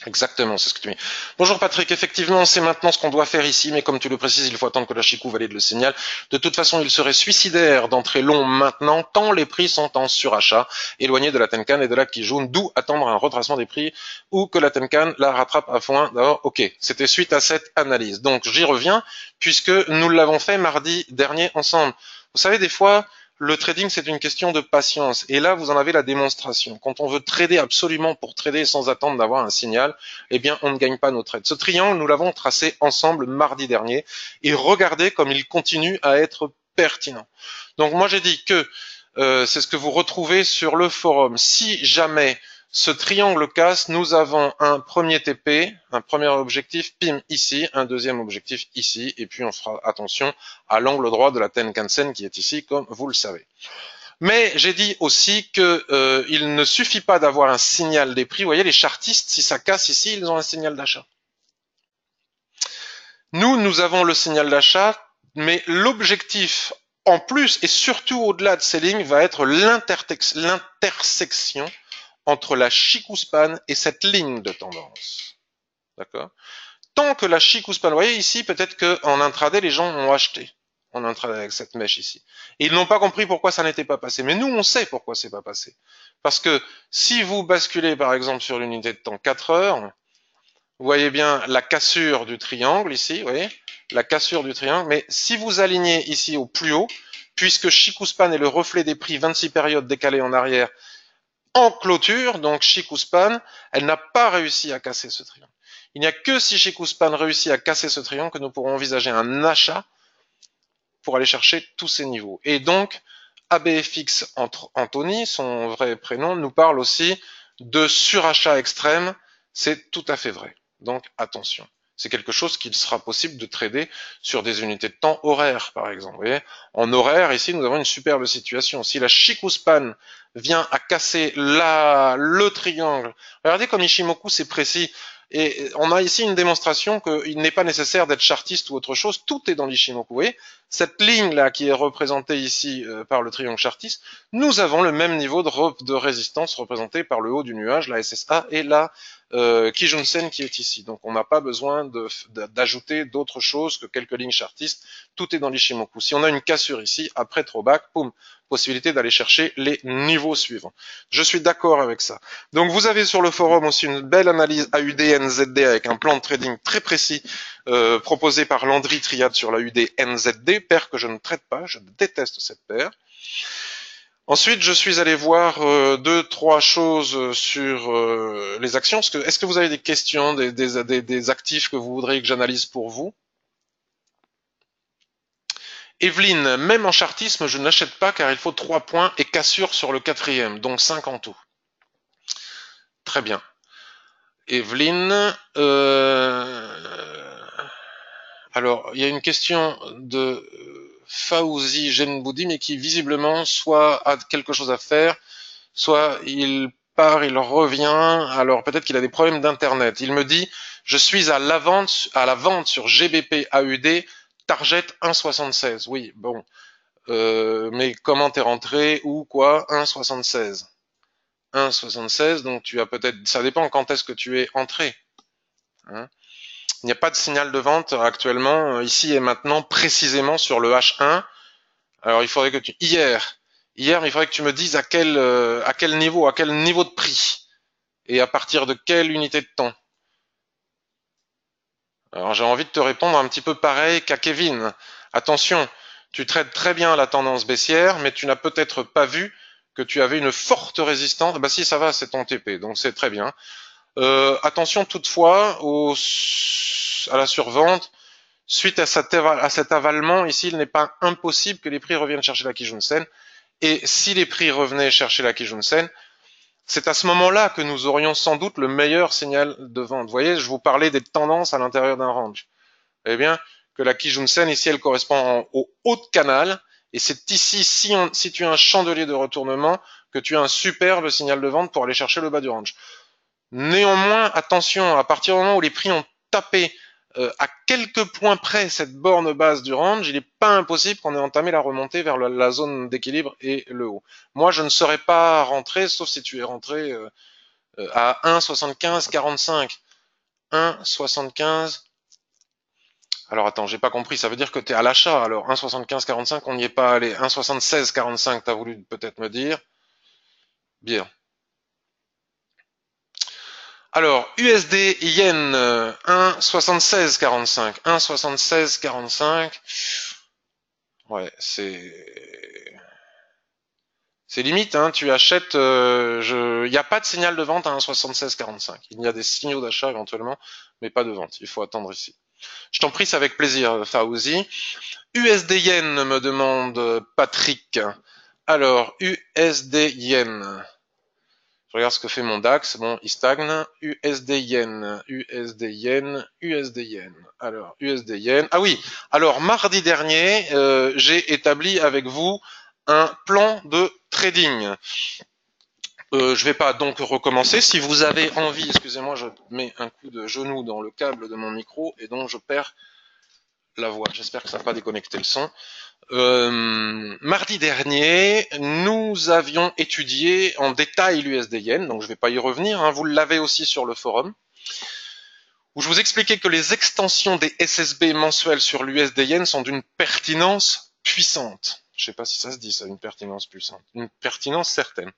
Exactement, c'est ce que tu dis. Bonjour Patrick, effectivement c'est maintenant ce qu'on doit faire ici, mais comme tu le précises, il faut attendre que la Chikou valide le signal. De toute façon, il serait suicidaire d'entrer long maintenant, tant les prix sont en surachat, éloignés de la Tenkan et de la Kijun, d'où attendre un retracement des prix ou que la Tenkan la rattrape à fond. D'abord, ok, c'était suite à cette analyse. Donc j'y reviens, puisque nous l'avons fait mardi dernier ensemble. Vous savez, des fois, le trading, c'est une question de patience. Et là, vous en avez la démonstration. Quand on veut trader absolument pour trader sans attendre d'avoir un signal, eh bien, on ne gagne pas nos trades. Ce triangle, nous l'avons tracé ensemble mardi dernier. Et regardez comme il continue à être pertinent. Donc, moi, j'ai dit que c'est ce que vous retrouvez sur le forum. Si jamais ce triangle casse, nous avons un premier TP, un premier objectif PIM ici, un deuxième objectif ici, et puis on fera attention à l'angle droit de la Tenkan-sen qui est ici, comme vous le savez. Mais j'ai dit aussi que il ne suffit pas d'avoir un signal des prix. Vous voyez, les chartistes, si ça casse ici, ils ont un signal d'achat. Nous avons le signal d'achat, mais l'objectif, en plus et surtout au-delà de ces lignes, va être l'intersection entre la Chikou-span et cette ligne de tendance. D'accord? Tant que la Chikou-span, vous voyez ici, peut-être qu'en intraday, les gens ont acheté en intraday avec cette mèche ici. Et ils n'ont pas compris pourquoi ça n'était pas passé. Mais nous, on sait pourquoi c'est pas passé. Parce que si vous basculez, par exemple, sur l'unité de temps 4 heures, vous voyez bien la cassure du triangle ici, vous voyez? La cassure du triangle. Mais si vous alignez ici au plus haut, puisque Chikou-span est le reflet des prix 26 périodes décalées en arrière, en clôture, donc Chikou-span, elle n'a pas réussi à casser ce triangle. Il n'y a que si Shikuspaan réussit à casser ce triangle que nous pourrons envisager un achat pour aller chercher tous ces niveaux. Et donc, ABFX Anthony, son vrai prénom, nous parle aussi de surachat extrême. C'est tout à fait vrai. Donc, attention. C'est quelque chose qu'il sera possible de trader sur des unités de temps horaires, par exemple. Vous voyez, en horaire, ici, nous avons une superbe situation. Si la Shikuspaan vient à casser le triangle, regardez comme Ishimoku, c'est précis. Et on a ici une démonstration qu'il n'est pas nécessaire d'être chartiste ou autre chose. Tout est dans l'Ishimoku. Vous voyez, cette ligne-là qui est représentée ici par le triangle chartiste, nous avons le même niveau de résistance représenté par le haut du nuage, la SSA et la Kijun-sen qui est ici. Donc on n'a pas besoin d'ajouter d'autres choses que quelques lignes chartistes. Tout est dans l'Ishimoku. Si on a une cassure ici, après throwback, poum, possibilité d'aller chercher les niveaux suivants. Je suis d'accord avec ça. Donc vous avez sur le forum aussi une belle analyse AUD NZD avec un plan de trading très précis proposé par Landry Triad sur la UD NZD, paire que je ne traite pas, je déteste cette paire. Ensuite, je suis allé voir deux, trois choses sur les actions. Est-ce que vous avez des questions, des actifs que vous voudriez que j'analyse pour vous? Evelyne, même en chartisme, je n'achète pas car il faut 3 points et cassure sur le 4e, donc 5 en tout. Très bien. Evelyne, alors, il y a une question de Fauzi Genboudi, mais qui visiblement soit a quelque chose à faire, soit il part, il revient, alors peut-être qu'il a des problèmes d'internet. Il me dit, je suis à la vente sur GBP AUD, target 1,76. Oui, bon, mais comment t'es rentré, ou quoi, 1,76. 1,76, donc tu as peut-être, ça dépend quand est-ce que tu es entré. Hein. Il n'y a pas de signal de vente actuellement, ici et maintenant, précisément sur le H1. Alors il faudrait que tu... Hier, il faudrait que tu me dises à quel niveau de prix et à partir de quelle unité de temps. Alors j'ai envie de te répondre un petit peu pareil qu'à Kevin. Attention, tu traites très bien la tendance baissière, mais tu n'as peut-être pas vu que tu avais une forte résistance. Bah si, ça va, c'est ton TP, donc c'est très bien. Attention toutefois à la survente. Suite à cet avalement, ici, il n'est pas impossible que les prix reviennent chercher la Kijun-sen. Et si les prix revenaient chercher la Kijun-sen, c'est à ce moment-là que nous aurions sans doute le meilleur signal de vente. Vous voyez, je vous parlais des tendances à l'intérieur d'un range. Eh bien, que la Kijun-sen, ici, elle correspond au haut de canal. Et c'est ici, si tu as un chandelier de retournement, que tu as un superbe signal de vente pour aller chercher le bas du range. Néanmoins, attention, à partir du moment où les prix ont tapé à quelques points près cette borne basse du range, il n'est pas impossible qu'on ait entamé la remontée vers la zone d'équilibre et le haut. Moi, je ne serais pas rentré, sauf si tu es rentré à 1,7545. 1,75. Alors attends, j'ai pas compris, ça veut dire que tu es à l'achat. Alors 1,7545, on n'y est pas allé. 1,7645, tu as voulu peut-être me dire. Bien. Alors, USD Yen 1,7645. 1,7645. Ouais, c'est limite, hein, tu achètes, il n'y a pas de signal de vente à 1,7645. Il y a des signaux d'achat éventuellement, mais pas de vente. Il faut attendre ici. Je t'en prie, c'est avec plaisir, Fauzi. USD Yen, me demande Patrick. Alors, USD Yen. Je regarde ce que fait mon DAX. Bon, il stagne. USD Yen, USD Yen, USD Yen. Alors, USD Yen. Ah oui, alors mardi dernier, j'ai établi avec vous un plan de trading. Je vais pas donc recommencer. Si vous avez envie, excusez-moi, je mets un coup de genou dans le câble de mon micro et donc je perds la voix. J'espère que ça n'a pas déconnecté le son. Mardi dernier, nous avions étudié en détail l'USD Yen, donc je ne vais pas y revenir, hein, vous l'avez aussi sur le forum, où je vous expliquais que les extensions des SSB mensuels sur l'USD Yen sont d'une pertinence puissante. Je ne sais pas si ça se dit ça, une pertinence puissante. Une pertinence certaine.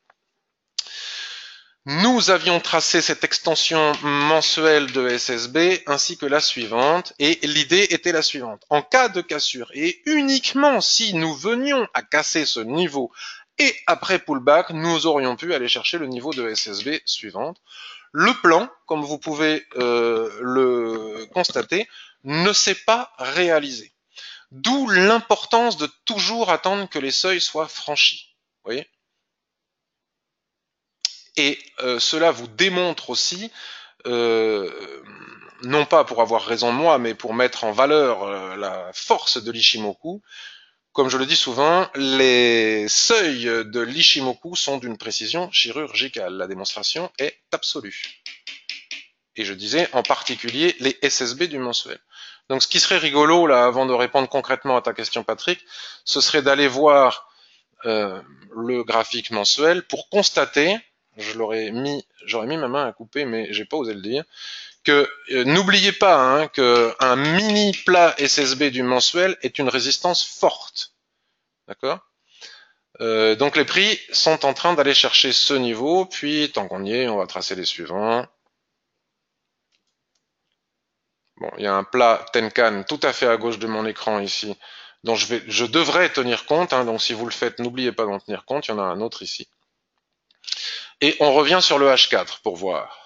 Nous avions tracé cette extension mensuelle de SSB ainsi que la suivante, et l'idée était la suivante. En cas de cassure, et uniquement si nous venions à casser ce niveau, et après pullback, nous aurions pu aller chercher le niveau de SSB suivante. Le plan, comme vous pouvez le constater, ne s'est pas réalisé. D'où l'importance de toujours attendre que les seuils soient franchis. Vous voyez ? Et cela vous démontre aussi, non pas pour avoir raison moi, mais pour mettre en valeur la force de l'Ishimoku. Comme je le dis souvent, les seuils de l'Ishimoku sont d'une précision chirurgicale. La démonstration est absolue. Et je disais en particulier les SSB du mensuel. Donc ce qui serait rigolo, là, avant de répondre concrètement à ta question Patrick, ce serait d'aller voir le graphique mensuel pour constater, j'aurais mis ma main à couper, mais j'ai pas osé le dire, que n'oubliez pas hein, qu'un mini plat SSB du mensuel est une résistance forte. D'accord ? Donc les prix sont en train d'aller chercher ce niveau, puis tant qu'on y est, on va tracer les suivants. Bon, il y a un plat Tenkan tout à fait à gauche de mon écran ici, dont je devrais tenir compte, hein, donc si vous le faites, n'oubliez pas d'en tenir compte, il y en a un autre ici. Et on revient sur le H4 pour voir.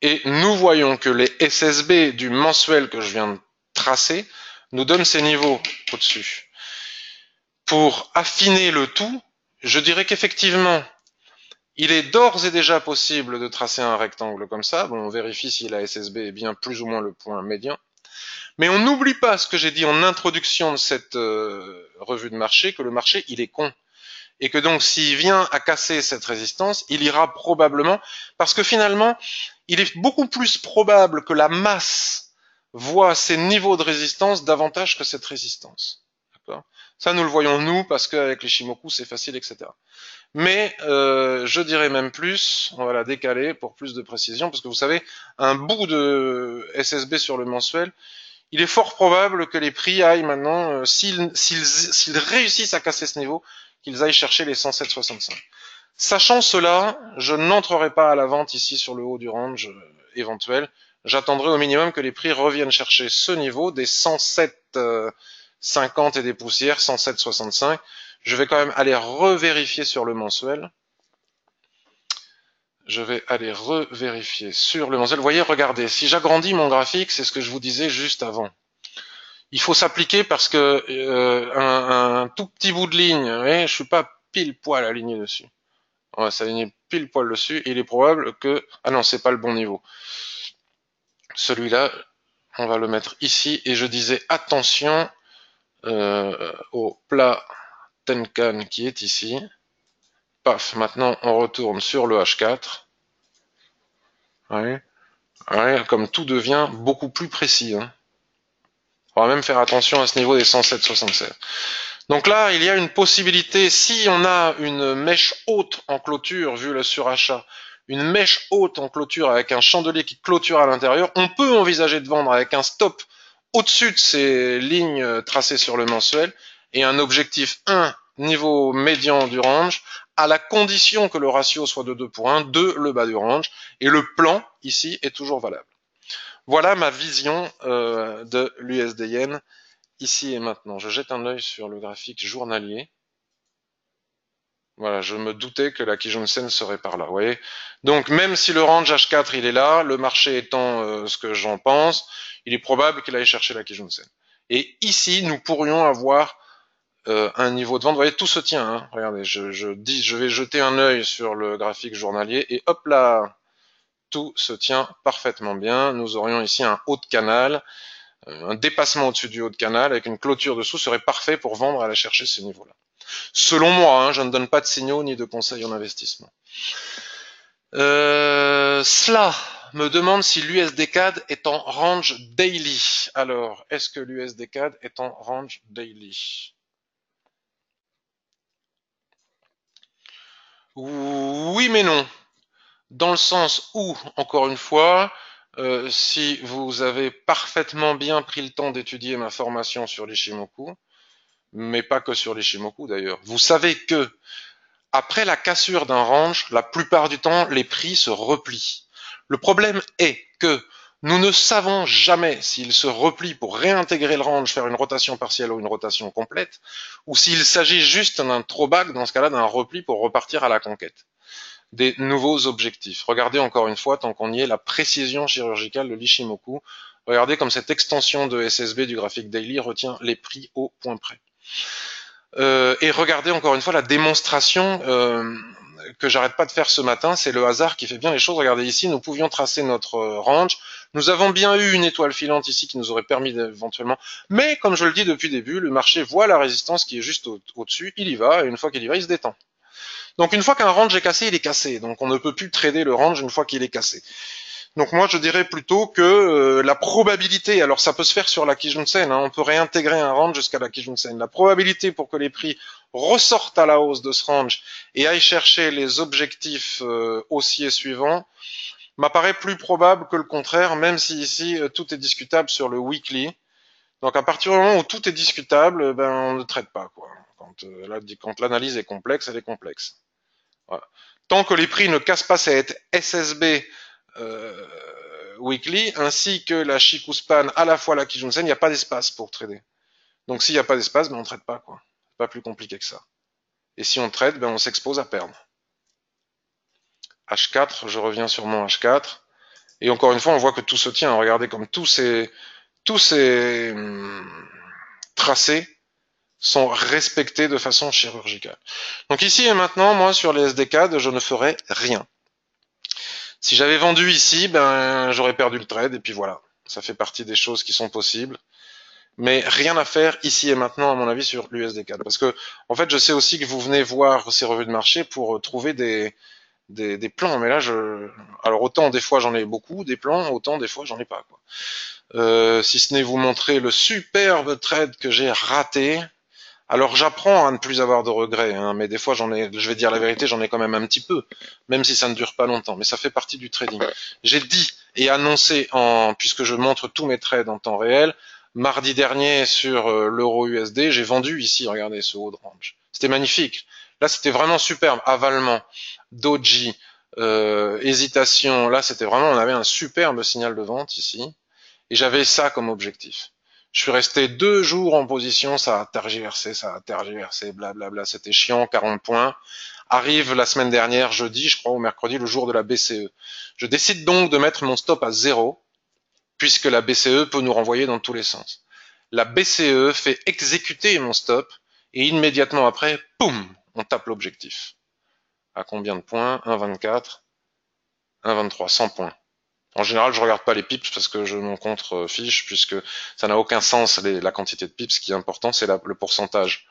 Et nous voyons que les SSB du mensuel que je viens de tracer nous donnent ces niveaux au-dessus. Pour affiner le tout, je dirais qu'effectivement, il est d'ores et déjà possible de tracer un rectangle comme ça. Bon, on vérifie si la SSB est bien plus ou moins le point médian. Mais on n'oublie pas ce que j'ai dit en introduction de cette revue de marché, que le marché, il est con. Et que donc, s'il vient à casser cette résistance, il ira probablement, parce que finalement, il est beaucoup plus probable que la masse voit ces niveaux de résistance davantage que cette résistance. D'accord ? Ça, nous le voyons nous, parce qu'avec les Shimoku, c'est facile, etc. Mais je dirais même plus, on va la décaler pour plus de précision, parce que vous savez, un bout de SSB sur le mensuel, il est fort probable que les prix aillent maintenant, s'ils réussissent à casser ce niveau, qu'ils aillent chercher les 107,65. Sachant cela, je n'entrerai pas à la vente ici sur le haut du range éventuel. J'attendrai au minimum que les prix reviennent chercher ce niveau des 107,50 et des poussières, 107,65. Je vais quand même aller revérifier sur le mensuel. Je vais aller revérifier sur le mensuel. Vous voyez, regardez, si j'agrandis mon graphique, c'est ce que je vous disais juste avant. Il faut s'appliquer parce que un tout petit bout de ligne, vous voyez, je suis pas pile poil aligné dessus. On va s'aligner pile poil dessus. Il est probable que... Ah non, c'est pas le bon niveau. Celui-là, on va le mettre ici. Et je disais attention au plat Tenkan qui est ici. Paf, maintenant on retourne sur le H4. Ouais. Ouais, comme tout devient beaucoup plus précis. Hein. On va même faire attention à ce niveau des 107,67. Donc là, il y a une possibilité, si on a une mèche haute en clôture, vu le surachat, une mèche haute en clôture avec un chandelier qui clôture à l'intérieur, on peut envisager de vendre avec un stop au-dessus de ces lignes tracées sur le mensuel et un objectif 1 niveau médian du range à la condition que le ratio soit de 2 pour 1, 2 le bas du range et le plan ici est toujours valable. Voilà ma vision de l'USD Yen ici et maintenant. Je jette un œil sur le graphique journalier. Voilà, je me doutais que la Kijun-sen serait par là, vous voyez. Donc même si le range H4 il est là, le marché étant ce que j'en pense, il est probable qu'il aille chercher la Kijun-sen. Et ici, nous pourrions avoir un niveau de vente. Vous voyez, tout se tient. Hein. Regardez, je vais jeter un œil sur le graphique journalier et hop là, tout se tient parfaitement bien. Nous aurions ici un haut de canal, un dépassement au-dessus du haut de canal avec une clôture dessous serait parfait pour vendre et aller chercher ces niveaux-là. Selon moi, hein, je ne donne pas de signaux ni de conseils en investissement. Cela me demande si l'USD-CAD est en range daily. Alors, est-ce que l'USD-CAD est en range daily? Oui mais non. Dans le sens où, encore une fois, si vous avez parfaitement bien pris le temps d'étudier ma formation sur l'Ishimoku, mais pas que sur l'Ishimoku d'ailleurs, vous savez que après la cassure d'un range, la plupart du temps, les prix se replient. Le problème est que nous ne savons jamais s'il se replie pour réintégrer le range, faire une rotation partielle ou une rotation complète, ou s'il s'agit juste d'un throwback, dans ce cas-là, d'un repli pour repartir à la conquête. des nouveaux objectifs. Regardez encore une fois, tant qu'on y est, la précision chirurgicale de l'Ishimoku. Regardez comme cette extension de SSB du graphique daily retient les prix au point près. Et regardez encore une fois la démonstration que j'arrête pas de faire ce matin, c'est le hasard qui fait bien les choses. Regardez ici, nous pouvions tracer notre range. Nous avons bien eu une étoile filante ici qui nous aurait permis éventuellement, mais comme je le dis depuis le début, le marché voit la résistance qui est juste au-dessus, il y va, et une fois qu'il y va, il se détend. Donc une fois qu'un range est cassé, il est cassé. Donc on ne peut plus trader le range une fois qu'il est cassé. Donc moi je dirais plutôt que la probabilité, alors ça peut se faire sur la Kijun-sen, on peut réintégrer un range jusqu'à la Kijun-sen. La probabilité pour que les prix ressortent à la hausse de ce range et aillent chercher les objectifs haussiers suivants m'apparaît plus probable que le contraire, même si ici tout est discutable sur le weekly. Donc à partir du moment où tout est discutable, ben on ne traite pas quoi. Quand l'analyse est complexe, elle est complexe. Voilà. Tant que les prix ne cassent pas cette SSB euh, weekly, ainsi que la Shikuspan, à la fois la Kijun-sen, il n'y a pas d'espace pour trader. Donc s'il n'y a pas d'espace, ben on ne trade pas quoi. C'est pas plus compliqué que ça. Et si on trade, ben on s'expose à perdre. H4, je reviens sur mon H4. Et encore une fois, on voit que tout se tient. Regardez comme tous ces tracés sont respectés de façon chirurgicale. Donc ici et maintenant, moi sur les SDK, je ne ferai rien. Si j'avais vendu ici, ben j'aurais perdu le trade et puis voilà. Ça fait partie des choses qui sont possibles. Mais rien à faire ici et maintenant, à mon avis, sur l'USD4. Parce que, en fait, je sais aussi que vous venez voir ces revues de marché pour trouver des plans. Mais là, alors autant des fois j'en ai beaucoup, des plans, autant des fois j'en ai pas, quoi. Si ce n'est vous montrer le superbe trade que j'ai raté. Alors j'apprends à ne plus avoir de regrets, mais des fois je vais dire la vérité, j'en ai quand même un petit peu, même si ça ne dure pas longtemps, mais ça fait partie du trading. J'ai dit et annoncé puisque je montre tous mes trades en temps réel, mardi dernier sur l'euro USD, j'ai vendu ici, regardez ce haut de range. C'était magnifique. Là c'était vraiment superbe, avalement, doji, hésitation, là c'était vraiment, on avait un superbe signal de vente ici, et j'avais ça comme objectif. Je suis resté 2 jours en position, ça a tergiversé, blablabla, c'était chiant, 40 points. Arrive la semaine dernière, jeudi, je crois, ou mercredi, le jour de la BCE. Je décide donc de mettre mon stop à 0, puisque la BCE peut nous renvoyer dans tous les sens. La BCE fait exécuter mon stop, et immédiatement après, poum, on tape l'objectif. À combien de points? 1,24, 1,23, 100 points. En général, je regarde pas les pips parce que je m'en contrefiche, puisque ça n'a aucun sens la quantité de pips. Ce qui est important, c'est le pourcentage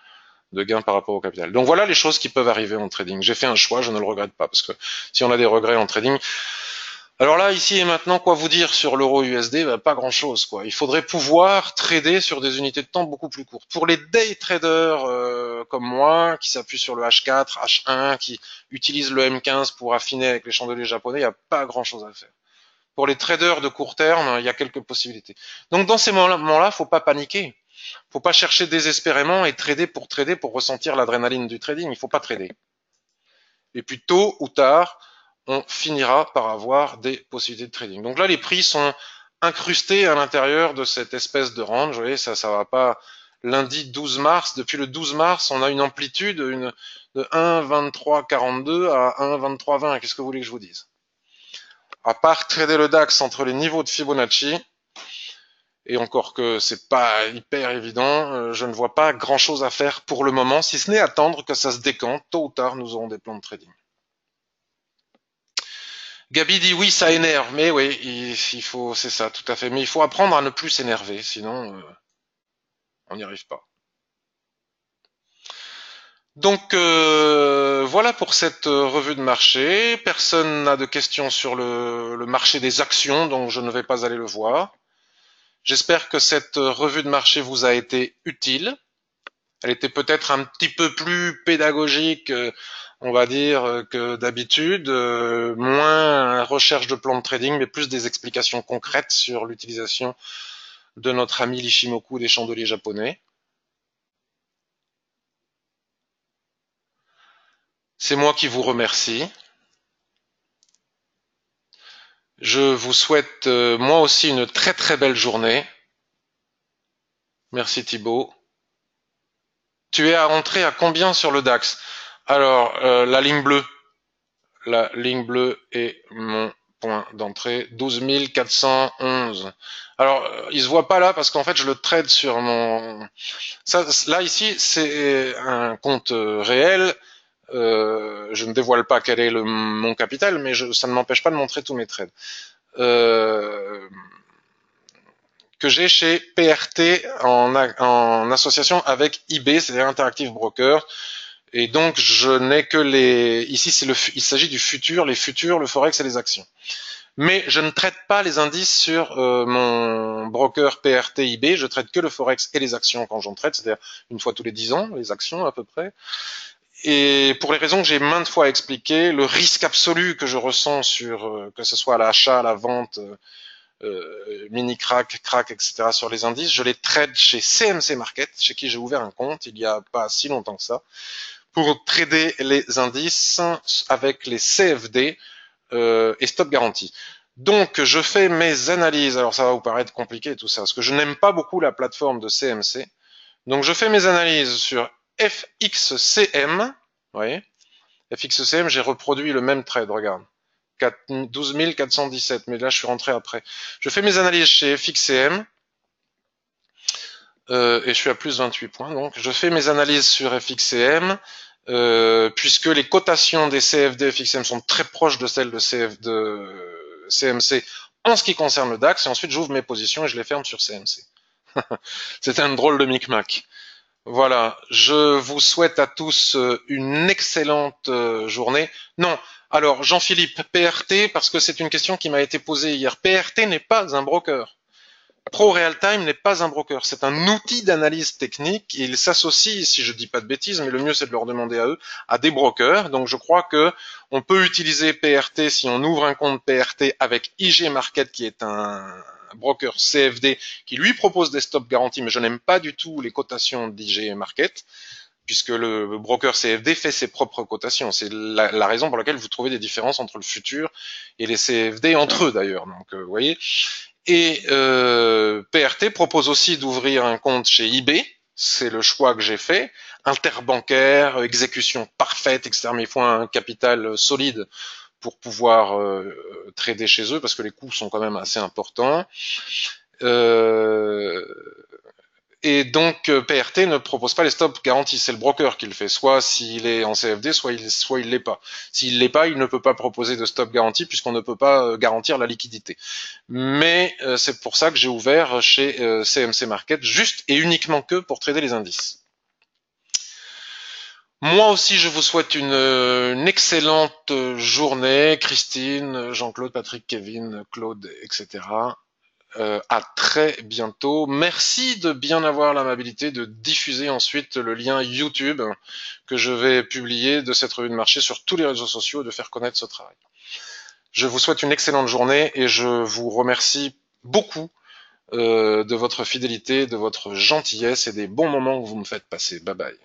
de gain par rapport au capital. Donc voilà les choses qui peuvent arriver en trading. J'ai fait un choix, je ne le regrette pas, parce que si on a des regrets en trading, alors là, ici et maintenant, quoi vous dire sur l'euro USD? Bah, pas grand chose, quoi. Il faudrait pouvoir trader sur des unités de temps beaucoup plus courtes. Pour les day traders comme moi, qui s'appuient sur le H4, H1, qui utilisent le M15 pour affiner avec les chandeliers japonais, il n'y a pas grand chose à faire. Pour les traders de court terme, il y a quelques possibilités. Donc dans ces moments-là, faut pas paniquer. Faut pas chercher désespérément et trader pour ressentir l'adrénaline du trading. Il faut pas trader. Et puis tôt ou tard, on finira par avoir des possibilités de trading. Donc là, les prix sont incrustés à l'intérieur de cette espèce de range. Vous voyez, ça va pas. Lundi 12 mars, depuis le 12 mars, on a une amplitude de 1,2342 à 1,2320. Qu'est-ce que vous voulez que je vous dise? À part trader le DAX entre les niveaux de Fibonacci, et encore que c'est pas hyper évident, je ne vois pas grand chose à faire pour le moment, si ce n'est attendre que ça se décante. Tôt ou tard, nous aurons des plans de trading. Gabi dit oui, ça énerve, mais oui, il faut, c'est ça, tout à fait. Mais il faut apprendre à ne plus s'énerver, sinon on n'y arrive pas. Donc voilà pour cette revue de marché. Personne n'a de questions sur le marché des actions, donc je ne vais pas aller le voir. J'espère que cette revue de marché vous a été utile. Elle était peut-être un petit peu plus pédagogique, on va dire, que d'habitude, moins recherche de plans de trading, mais plus des explications concrètes sur l'utilisation de notre ami l'Ishimoku des chandeliers japonais. C'est moi qui vous remercie. Je vous souhaite moi aussi une très très belle journée. Merci Thibaut. Tu es à rentrer à combien sur le DAX? Alors, la ligne bleue. la ligne bleue est mon point d'entrée, 12 411. Alors, il se voit pas là parce qu'en fait, je le trade sur mon... Ça, là, ici, c'est un compte réel. Je ne dévoile pas quel est mon capital, mais ça ne m'empêche pas de montrer tous mes trades. Que j'ai chez PRT en association avec IB, c'est-à-dire Interactive Broker. Et donc, je n'ai que les... Ici, il s'agit du futur, les futurs, le forex et les actions. Mais je ne traite pas les indices sur mon broker PRT IB, je traite que le forex et les actions quand j'en traite, c'est-à-dire une fois tous les 10 ans, les actions à peu près. Et pour les raisons que j'ai maintes fois expliquées, le risque absolu que je ressens sur, que ce soit à l'achat, à la vente, mini crack, etc. sur les indices, je les trade chez CMC Market, chez qui j'ai ouvert un compte il y a pas si longtemps que ça, pour trader les indices avec les CFD et stop garantie. Donc je fais mes analyses, alors ça va vous paraître compliqué tout ça, parce que je n'aime pas beaucoup la plateforme de CMC, donc je fais mes analyses sur FXCM, vous voyez, FXCM, j'ai reproduit le même trade, regarde, 12 417, mais là je suis rentré après. Je fais mes analyses chez FXCM, et je suis à plus 28 points, donc je fais mes analyses sur FXCM, puisque les cotations des CFD FXM sont très proches de celles de CMC en ce qui concerne le DAX, et ensuite j'ouvre mes positions et je les ferme sur CMC. C'était un drôle de micmac. Voilà, je vous souhaite à tous une excellente journée. Non, alors Jean-Philippe, PRT, parce que c'est une question qui m'a été posée hier. PRT n'est pas un broker. Pro Realtime n'est pas un broker, c'est un outil d'analyse technique. Il s'associe, si je dis pas de bêtises, mais le mieux c'est de leur demander à eux, à des brokers. Donc je crois que on peut utiliser PRT si on ouvre un compte PRT avec IG Market, qui est un broker CFD qui lui propose des stop garantis, mais je n'aime pas du tout les cotations d'IG Market, puisque le broker CFD fait ses propres cotations. C'est la raison pour laquelle vous trouvez des différences entre le futur et les CFD entre eux d'ailleurs. Donc vous voyez. Et PRT propose aussi d'ouvrir un compte chez eBay, c'est le choix que j'ai fait, interbancaire, exécution parfaite, etc. Mais il faut un capital solide pour pouvoir trader chez eux, parce que les coûts sont quand même assez importants. Et donc PRT ne propose pas les stops garantis, c'est le broker qui le fait, soit s'il est en CFD, soit il l'est pas. S'il l'est pas, il ne peut pas proposer de stop garanti puisqu'on ne peut pas garantir la liquidité. Mais c'est pour ça que j'ai ouvert chez CMC Market, juste et uniquement que pour trader les indices. Moi aussi, je vous souhaite une excellente journée, Christine, Jean-Claude, Patrick, Kevin, Claude, etc. À très bientôt. Merci de bien avoir l'amabilité de diffuser ensuite le lien YouTube que je vais publier de cette revue de marché sur tous les réseaux sociaux et de faire connaître ce travail. Je vous souhaite une excellente journée et je vous remercie beaucoup de votre fidélité, de votre gentillesse et des bons moments que vous me faites passer. Bye bye.